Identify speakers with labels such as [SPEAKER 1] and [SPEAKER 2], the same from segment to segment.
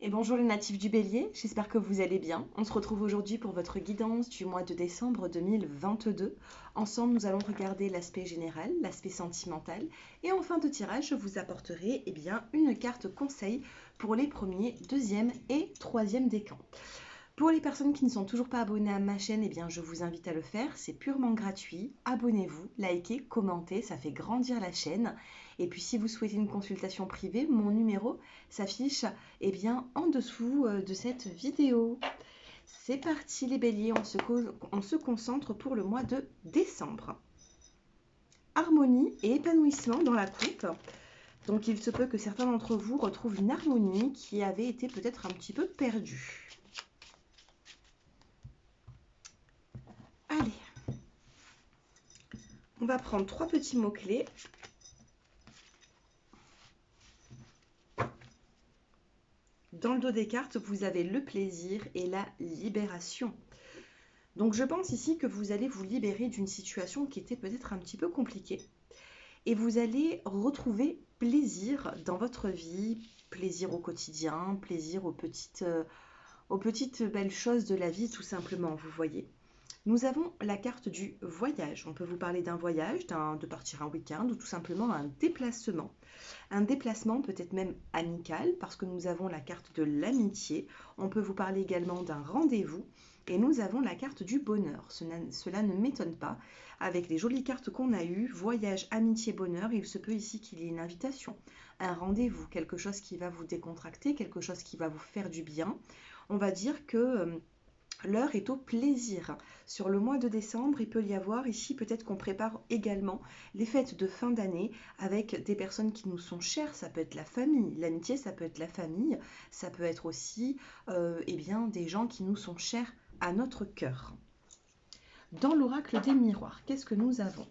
[SPEAKER 1] Et bonjour les natifs du Bélier, j'espère que vous allez bien. On se retrouve aujourd'hui pour votre guidance du mois de décembre 2022. Ensemble, nous allons regarder l'aspect général, l'aspect sentimental. Et en fin de tirage, je vous apporterai une carte conseil pour les premiers, deuxième et troisième décans. Pour les personnes qui ne sont toujours pas abonnées à ma chaîne, je vous invite à le faire, c'est purement gratuit. Abonnez-vous, likez, commentez, ça fait grandir la chaîne. Et puis si vous souhaitez une consultation privée, mon numéro s'affiche en dessous de cette vidéo. C'est parti les béliers, on se concentre pour le mois de décembre. Harmonie et épanouissement dans la coupe. Donc il se peut que certains d'entre vous retrouvent une harmonie qui avait été peut-être un petit peu perdue. Allez, on va prendre 3 petits mots-clés. Dans le dos des cartes, vous avez le plaisir et la libération. Donc je pense ici que vous allez vous libérer d'une situation qui était peut-être un petit peu compliquée. Et vous allez retrouver plaisir dans votre vie, plaisir au quotidien, plaisir aux petites belles choses de la vie tout simplement, vous voyez. Nous avons la carte du voyage. On peut vous parler d'un voyage, de partir un week-end ou tout simplement un déplacement. Un déplacement peut-être même amical parce que nous avons la carte de l'amitié. On peut vous parler également d'un rendez-vous. Et nous avons la carte du bonheur. Cela ne m'étonne pas. Avec les jolies cartes qu'on a eues, voyage, amitié, bonheur, il se peut ici qu'il y ait une invitation, un rendez-vous, quelque chose qui va vous décontracter, quelque chose qui va vous faire du bien. On va dire que l'heure est au plaisir. Sur le mois de décembre, il peut y avoir ici peut-être qu'on prépare également les fêtes de fin d'année avec des personnes qui nous sont chères. Ça peut être la famille, l'amitié, ça peut être la famille, ça peut être aussi des gens qui nous sont chers à notre cœur. Dans l'oracle des miroirs, qu'est-ce que nous avons ?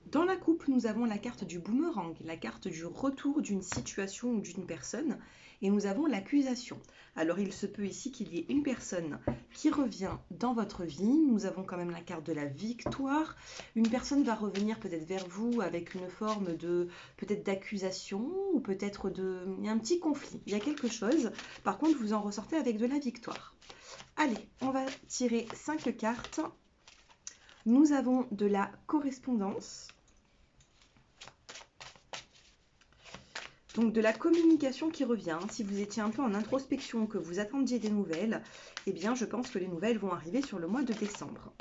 [SPEAKER 1] Dans la coupe, nous avons la carte du boomerang, la carte du retour d'une situation ou d'une personne, et nous avons l'accusation. Alors il se peut ici qu'il y ait une personne qui revient dans votre vie. Nous avons quand même la carte de la victoire. Une personne va revenir peut-être vers vous avec une forme de peut-être d'accusation ou peut-être il y a un petit conflit. Il y a quelque chose. Par contre, vous en ressortez avec de la victoire. Allez, on va tirer 5 cartes. Nous avons de la correspondance. Donc de la communication qui revient. Si vous étiez un peu en introspection, que vous attendiez des nouvelles, je pense que les nouvelles vont arriver sur le mois de décembre.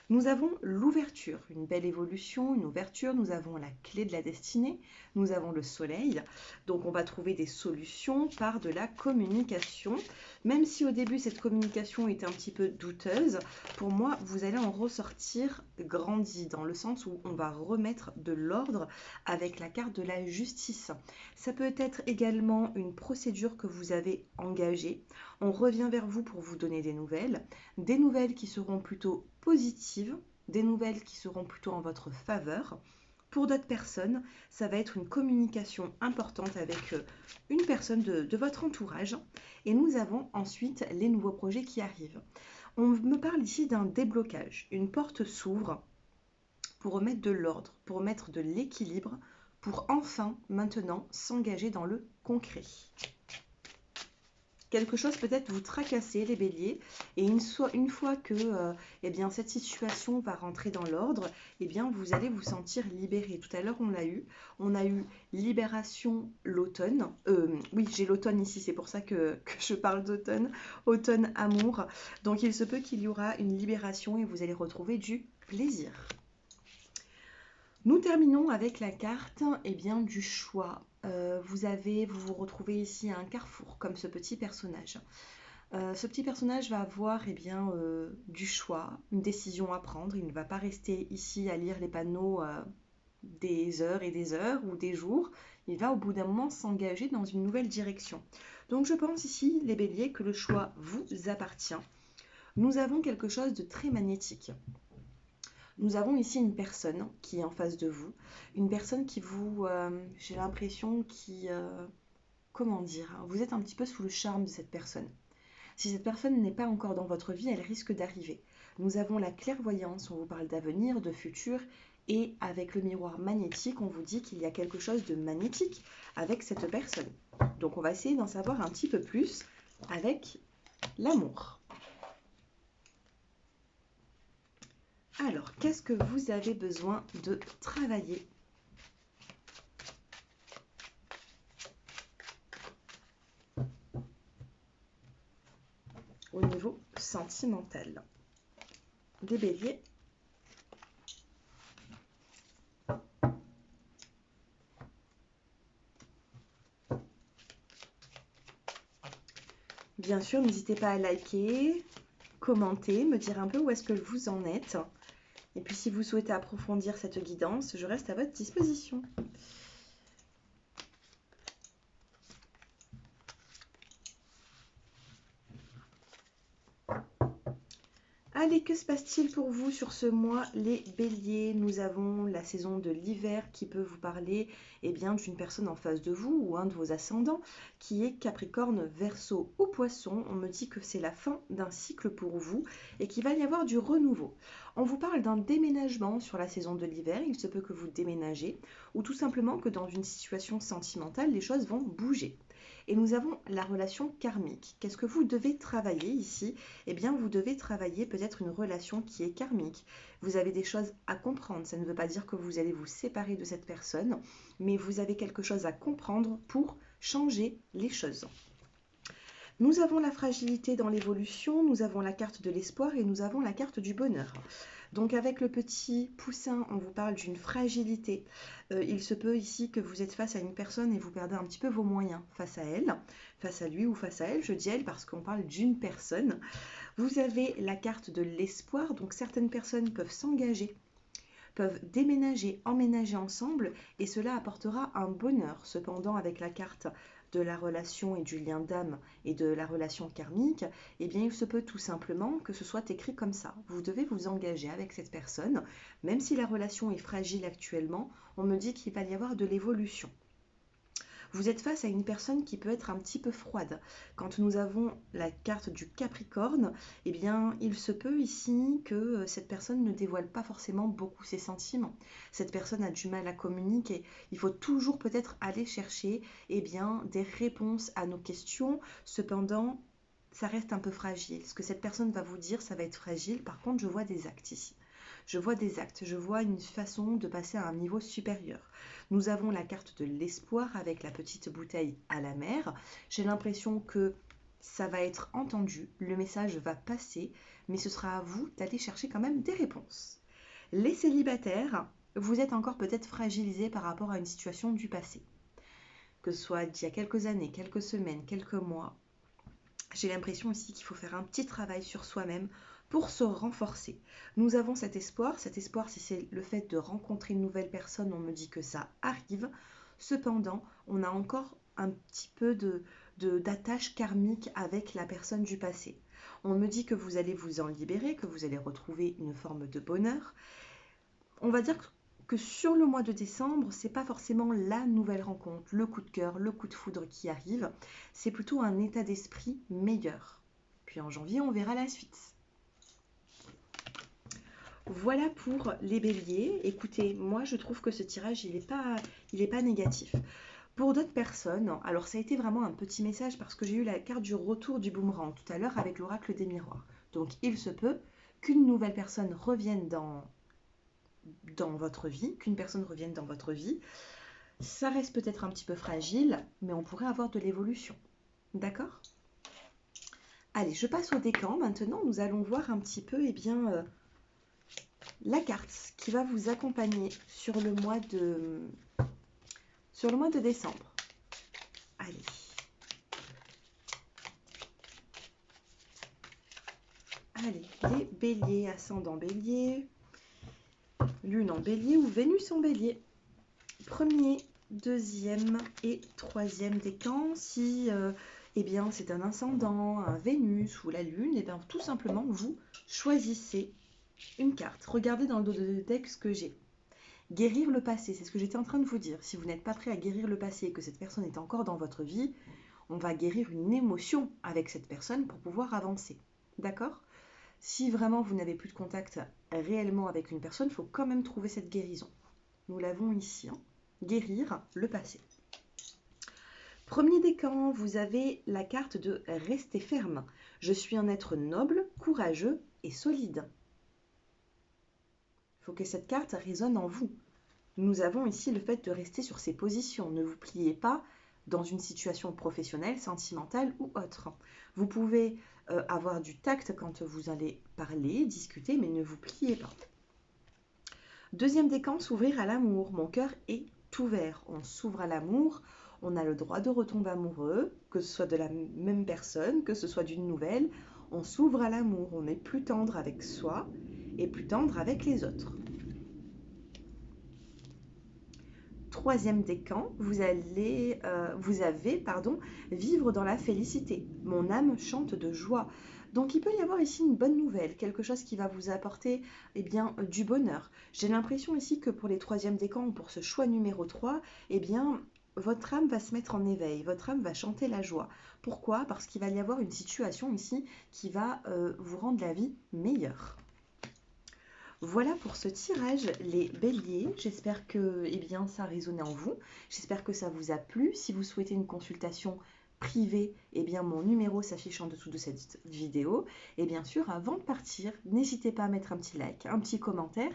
[SPEAKER 1] Nous avons l'ouverture, une belle évolution, une ouverture. Nous avons la clé de la destinée, nous avons le soleil. Donc on va trouver des solutions par de la communication. Même si au début cette communication était un petit peu douteuse, pour moi vous allez en ressortir grandi, dans le sens où on va remettre de l'ordre avec la carte de la justice. Ça peut être également une procédure que vous avez engagée. On revient vers vous pour vous donner des nouvelles qui seront plutôt positives, des nouvelles qui seront plutôt en votre faveur. Pour d'autres personnes, ça va être une communication importante avec une personne de votre entourage. Et nous avons ensuite les nouveaux projets qui arrivent. On me parle ici d'un déblocage. Une porte s'ouvre pour remettre de l'ordre, pour mettre de l'équilibre, pour enfin, maintenant, s'engager dans le concret. Quelque chose peut-être vous tracasser les béliers, et une fois que cette situation va rentrer dans l'ordre, vous allez vous sentir libéré. Tout à l'heure on a eu libération, l'automne, oui j'ai l'automne ici, c'est pour ça que je parle d'automne, automne amour, donc il se peut qu'il y aura une libération et vous allez retrouver du plaisir. Nous terminons avec la carte du choix. Vous vous retrouvez ici à un carrefour, comme ce petit personnage. Ce petit personnage va avoir du choix, une décision à prendre. Il ne va pas rester ici à lire les panneaux des heures et des heures ou des jours. Il va au bout d'un moment s'engager dans une nouvelle direction. Donc je pense ici, les béliers, que le choix vous appartient. Nous avons quelque chose de très magnétique. Nous avons ici une personne qui est en face de vous, une personne qui vous, j'ai l'impression, qui comment dire, hein, vous êtes un petit peu sous le charme de cette personne. Si cette personne n'est pas encore dans votre vie, elle risque d'arriver. Nous avons la clairvoyance, on vous parle d'avenir, de futur, et avec le miroir magnétique, on vous dit qu'il y a quelque chose de magnétique avec cette personne. Donc on va essayer d'en savoir un petit peu plus avec l'amour. Alors, qu'est-ce que vous avez besoin de travailler au niveau sentimental des béliers? Bien sûr, n'hésitez pas à liker, commenter, me dire un peu où est-ce que vous en êtes. Et puis si vous souhaitez approfondir cette guidance, je reste à votre disposition. Allez, que se passe-t-il pour vous sur ce mois, les béliers? Nous avons la saison de l'hiver qui peut vous parler bien, d'une personne en face de vous ou un de vos ascendants qui est Capricorne, Verseau ou Poisson. On me dit que c'est la fin d'un cycle pour vous et qu'il va y avoir du renouveau. On vous parle d'un déménagement sur la saison de l'hiver. Il se peut que vous déménagez ou tout simplement que dans une situation sentimentale, les choses vont bouger. Et nous avons la relation karmique. Qu'est-ce que vous devez travailler ici? Eh bien, vous devez travailler peut-être une relation qui est karmique. Vous avez des choses à comprendre. Ça ne veut pas dire que vous allez vous séparer de cette personne, mais vous avez quelque chose à comprendre pour changer les choses. Nous avons la fragilité dans l'évolution, nous avons la carte de l'espoir et nous avons la carte du bonheur. Donc avec le petit poussin, on vous parle d'une fragilité. Il se peut ici que vous êtes face à une personne et vous perdez un petit peu vos moyens face à elle, face à lui ou face à elle, je dis elle parce qu'on parle d'une personne. Vous avez la carte de l'espoir, donc certaines personnes peuvent s'engager, peuvent déménager, emménager ensemble et cela apportera un bonheur. Cependant, avec la carte de la relation et du lien d'âme et de la relation karmique, eh bien il se peut tout simplement que ce soit écrit comme ça. Vous devez vous engager avec cette personne, même si la relation est fragile actuellement, on me dit qu'il va y avoir de l'évolution. Vous êtes face à une personne qui peut être un petit peu froide. Quand nous avons la carte du Capricorne, eh bien, il se peut ici que cette personne ne dévoile pas forcément beaucoup ses sentiments. Cette personne a du mal à communiquer. Il faut toujours peut-être aller chercher des réponses à nos questions. Cependant, ça reste un peu fragile. Ce que cette personne va vous dire, ça va être fragile. Par contre, je vois des actes ici. Je vois des actes, je vois une façon de passer à un niveau supérieur. Nous avons la carte de l'espoir avec la petite bouteille à la mer. J'ai l'impression que ça va être entendu, le message va passer, mais ce sera à vous d'aller chercher quand même des réponses. Les célibataires, vous êtes encore peut-être fragilisés par rapport à une situation du passé. Que ce soit d'il y a quelques années, quelques semaines, quelques mois, j'ai l'impression aussi qu'il faut faire un petit travail sur soi-même pour se renforcer. Nous avons cet espoir, si c'est le fait de rencontrer une nouvelle personne, on me dit que ça arrive. Cependant, on a encore un petit peu d'attache karmique avec la personne du passé. On me dit que vous allez vous en libérer, que vous allez retrouver une forme de bonheur. On va dire que sur le mois de décembre, c'est pas forcément la nouvelle rencontre, le coup de cœur, le coup de foudre qui arrive. C'est plutôt un état d'esprit meilleur. Puis en janvier, on verra la suite. Voilà pour les béliers. Écoutez, moi je trouve que ce tirage, il est pas négatif. Pour d'autres personnes, alors ça a été vraiment un petit message parce que j'ai eu la carte du retour du boomerang tout à l'heure avec l'oracle des miroirs. Donc il se peut qu'une nouvelle personne revienne dans votre vie, qu'une personne revienne dans votre vie. Ça reste peut-être un petit peu fragile, mais on pourrait avoir de l'évolution. D'accord ? Allez, je passe au décan. Maintenant, nous allons voir un petit peu la carte qui va vous accompagner sur le mois de décembre. Allez. Allez, les béliers, ascendant bélier, lune en bélier ou Vénus en bélier. Premier, deuxième et troisième décan. Si c'est un ascendant, un Vénus ou la lune, tout simplement, vous choisissez une carte. Regardez dans le dos de deck ce que j'ai. Guérir le passé, c'est ce que j'étais en train de vous dire. Si vous n'êtes pas prêt à guérir le passé et que cette personne est encore dans votre vie, on va guérir une émotion avec cette personne pour pouvoir avancer. D'accord? Si vraiment vous n'avez plus de contact réellement avec une personne, il faut quand même trouver cette guérison. Nous l'avons ici, hein. Guérir le passé. Premier décan, vous avez la carte de rester ferme. Je suis un être noble, courageux et solide. Il faut que cette carte résonne en vous. Nous avons ici le fait de rester sur ses positions. Ne vous pliez pas dans une situation professionnelle, sentimentale ou autre. Vous pouvez avoir du tact quand vous allez parler, discuter, mais ne vous pliez pas. Deuxième décan, s'ouvrir à l'amour. Mon cœur est ouvert. On s'ouvre à l'amour. On a le droit de retomber amoureux, que ce soit de la même personne, que ce soit d'une nouvelle. On s'ouvre à l'amour. On est plus tendre avec soi et plus tendre avec les autres. Troisième décan, vous avez vivre dans la félicité. Mon âme chante de joie. Donc il peut y avoir ici une bonne nouvelle, quelque chose qui va vous apporter du bonheur. J'ai l'impression ici que pour les troisièmes décans, pour ce choix numéro 3, votre âme va se mettre en éveil, votre âme va chanter la joie. Pourquoi? Parce qu'il va y avoir une situation ici qui va vous rendre la vie meilleure. Voilà pour ce tirage, les béliers. J'espère que ça a résonné en vous. J'espère que ça vous a plu. Si vous souhaitez une consultation privée, mon numéro s'affiche en dessous de cette vidéo. Et bien sûr, avant de partir, n'hésitez pas à mettre un petit like, un petit commentaire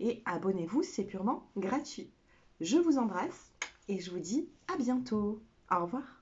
[SPEAKER 1] et abonnez-vous, c'est purement gratuit. Je vous embrasse et je vous dis à bientôt. Au revoir.